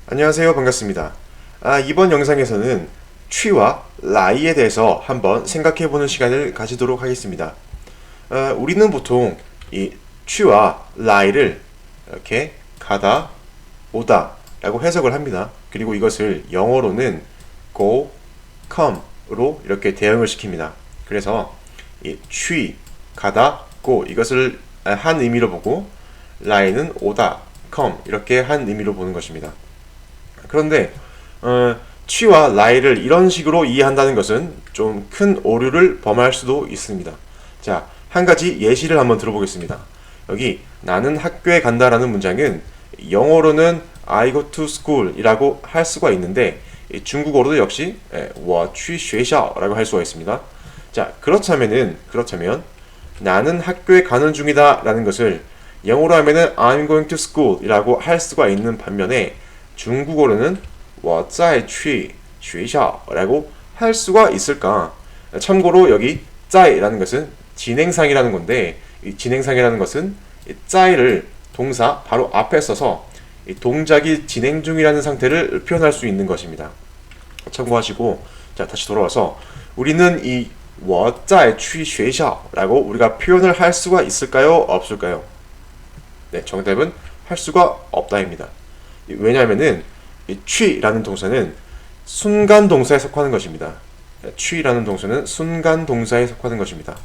안녕하세요. 반갑습니다. 이번 영상에서는 취와 라이에 대해서 한번 생각해보는 시간을 가지도록 하겠습니다. 우리는 보통 이 취와 라이를 이렇게 가다, 오다 라고 해석을 합니다. 그리고 이것을 영어로는 go, come으로 이렇게 대응을 시킵니다. 그래서 이 취, 가다, go 이것을 한 의미로 보고 라이는 오다, come 이렇게 한 의미로 보는 것입니다. 그런데 취와 라이를 이런 식으로 이해한다는 것은 좀 큰 오류를 범할 수도 있습니다. 자, 한 가지 예시를 한번 들어보겠습니다. 여기 나는 학교에 간다라는 문장은 영어로는 I go to school 이라고 할 수가 있는데 중국어로도 역시 我去学校라고 할 수가 있습니다. 자, 그렇다면 나는 학교에 가는 중이다 라는 것을 영어로 하면은 I'm going to school 이라고 할 수가 있는 반면에 중국어로는 我在去学校라고 할 수가 있을까? 참고로 여기 在라는 것은 진행상이라는 건데 이 진행상이라는 것은 在를 동사 바로 앞에 써서 이 동작이 진행 중이라는 상태를 표현할 수 있는 것입니다. 참고하시고, 자, 다시 돌아와서 우리는 이 我在去学校라고 우리가 표현을 할 수가 있을까요? 없을까요? 네, 정답은 할 수가 없다입니다. 왜냐하면은 이 취라는 동사는 순간 동사에 속하는 것입니다. 취라는 동사는 순간 동사에 속하는 것입니다.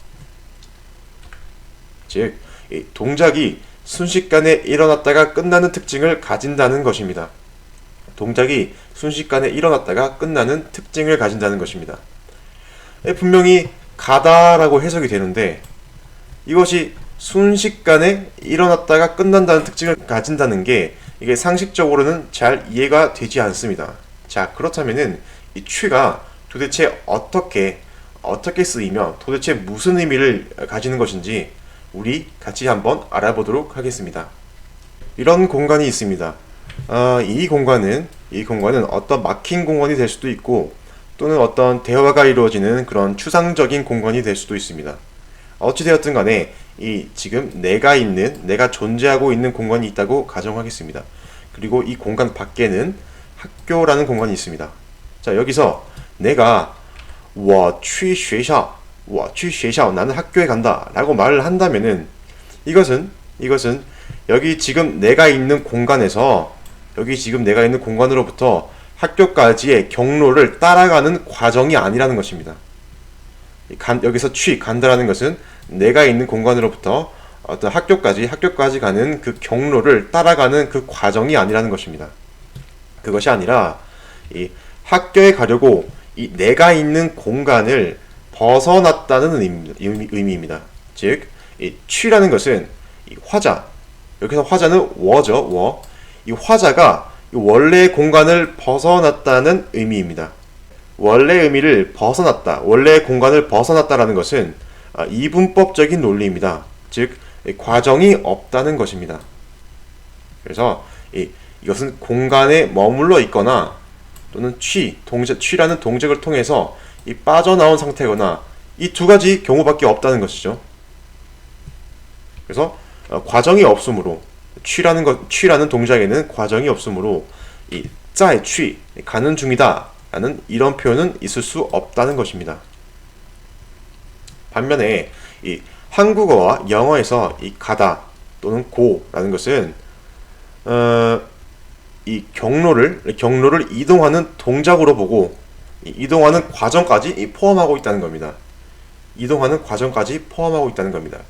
즉, 이 동작이 순식간에 일어났다가 끝나는 특징을 가진다는 것입니다. 동작이 순식간에 일어났다가 끝나는 특징을 가진다는 것입니다. 분명히 가다라고 해석이 되는데 이것이 순식간에 일어났다가 끝난다는 특징을 가진다는 게 이게 상식적으로는 잘 이해가 되지 않습니다. 자, 그렇다면은 이 취가 도대체 어떻게 쓰이며 도대체 무슨 의미를 가지는 것인지 우리 같이 한번 알아보도록 하겠습니다. 이런 공간이 있습니다. 이 공간은 어떤 막힌 공간이 될 수도 있고 또는 어떤 대화가 이루어지는 그런 추상적인 공간이 될 수도 있습니다. 어찌되었든 간에 지금 내가 존재하고 있는 공간이 있다고 가정하겠습니다. 그리고 이 공간 밖에는 학교라는 공간이 있습니다. 자, 여기서 내가 我去学校 나는 학교에 간다 라고 말을 한다면은 이것은 여기 지금 내가 있는 공간으로부터 학교까지의 경로를 따라가는 과정이 아니라는 것입니다. 여기서 간다라는 것은 내가 있는 공간으로부터 어떤 학교까지 가는 그 경로를 따라가는 그 과정이 아니라는 것입니다. 그것이 아니라 이 학교에 가려고 이 내가 있는 공간을 벗어났다는 의미입니다. 즉, 이 취라는 것은 이 화자, 여기서 화자는 워죠. 이 화자가 원래의 공간을 벗어났다는 의미입니다. 원래의 의미를 벗어났다, 원래의 공간을 벗어났다라는 것은 이분법적인 논리입니다. 즉, 과정이 없다는 것입니다. 그래서 이것은 공간에 머물러 있거나 또는 취라는 동작을 통해서 빠져나온 상태거나 이 두 가지 경우밖에 없다는 것이죠. 그래서 과정이 없으므로 취라는 동작에는 과정이 없으므로 이 在취 가는 중이다 라는 이런 표현은 있을 수 없다는 것입니다. 반면에 이 한국어와 영어에서 이 가다 또는 go라는 것은 이 경로를 이동하는 동작으로 보고 이동하는 과정까지 포함하고 있다는 겁니다.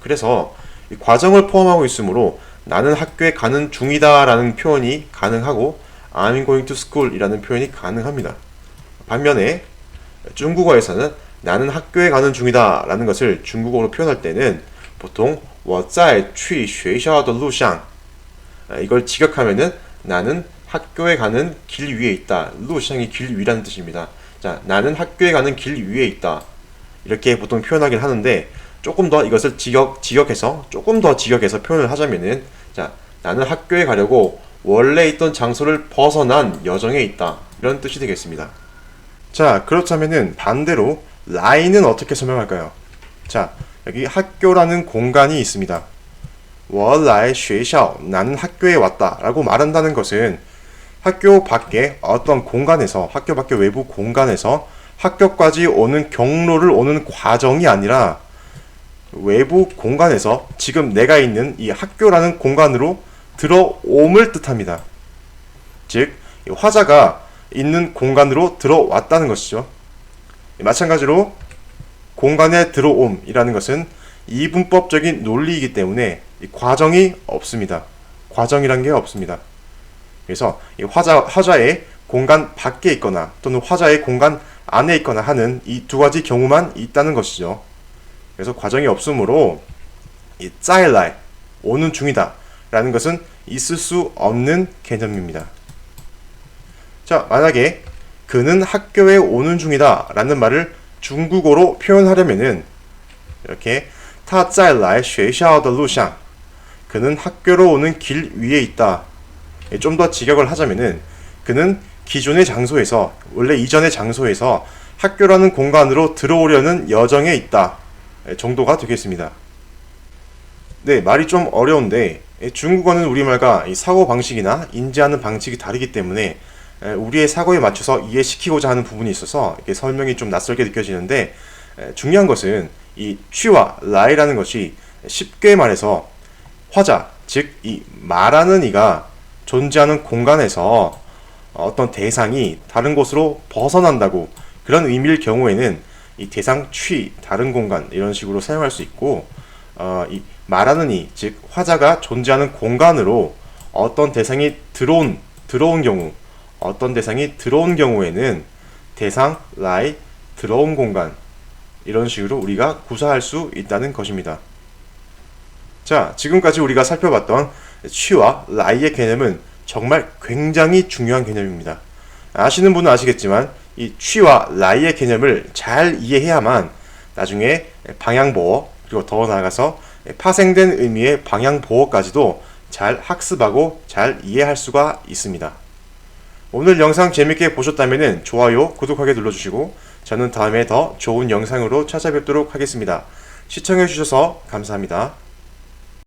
그래서 이 과정을 포함하고 있으므로 나는 학교에 가는 중이다 라는 표현이 가능하고 I'm going to school 이라는 표현이 가능합니다. 반면에 중국어에서는 나는 학교에 가는 중이다 라는 것을 중국어로 표현할 때는 보통 我在去学校的路上 이걸 직역하면은 나는 학교에 가는 길 위에 있다. 루샹이 길 위라는 뜻입니다. 자, 나는 학교에 가는 길 위에 있다. 이렇게 보통 표현하긴 하는데 조금 더 이것을 직역해서 표현을 하자면은 자, 나는 학교에 가려고 원래 있던 장소를 벗어난 여정에 있다. 이런 뜻이 되겠습니다. 자, 그렇다면은 반대로 라이는 어떻게 설명할까요? 자, 여기 학교라는 공간이 있습니다. 我来学校 나는 학교에 왔다 라고 말한다는 것은 학교 밖에 어떤 공간에서, 학교 밖에 외부 공간에서 학교까지 오는 경로를 오는 과정이 아니라 외부 공간에서 지금 내가 있는 이 학교라는 공간으로 들어옴을 뜻합니다. 즉, 화자가 있는 공간으로 들어왔다는 것이죠. 마찬가지로 공간에 들어옴이라는 것은 이분법적인 논리이기 때문에 과정이 없습니다. 과정이란 게 없습니다. 그래서 이 화자의 공간 밖에 있거나 또는 화자의 공간 안에 있거나 하는 이 두 가지 경우만 있다는 것이죠. 그래서 과정이 없으므로 이 짜일라이, 오는 중이다 라는 것은 있을 수 없는 개념입니다. 자, 만약에 그는 학교에 오는 중이다 라는 말을 중국어로 표현하려면은 이렇게 他在来学校的路上 그는 학교로 오는 길 위에 있다. 좀 더 직역을 하자면은 그는 기존의 장소에서, 원래 이전의 장소에서 학교라는 공간으로 들어오려는 여정에 있다 정도가 되겠습니다. 네, 말이 좀 어려운데 중국어는 우리말과 사고방식이나 인지하는 방식이 다르기 때문에 우리의 사고에 맞춰서 이해시키고자 하는 부분이 있어서 이렇게 설명이 좀 낯설게 느껴지는데, 중요한 것은 이 취와 라이라는 것이 쉽게 말해서 화자, 즉 이 말하는 이가 존재하는 공간에서 어떤 대상이 다른 곳으로 벗어난다고, 그런 의미일 경우에는 이 대상 취, 다른 공간 이런 식으로 사용할 수 있고, 이 말하는 이, 즉 화자가 존재하는 공간으로 어떤 대상이 들어온 경우, 어떤 대상이 들어온 경우에는 대상, 라이, 들어온 공간 이런 식으로 우리가 구사할 수 있다는 것입니다. 자, 지금까지 우리가 살펴봤던 취와 라이의 개념은 정말 굉장히 중요한 개념입니다. 아시는 분은 아시겠지만 이 취와 라이의 개념을 잘 이해해야만 나중에 방향보호, 그리고 더 나아가서 파생된 의미의 방향보호까지도 잘 학습하고 잘 이해할 수가 있습니다. 오늘 영상 재밌게 보셨다면 좋아요, 구독하기 눌러주시고 저는 다음에 더 좋은 영상으로 찾아뵙도록 하겠습니다. 시청해주셔서 감사합니다.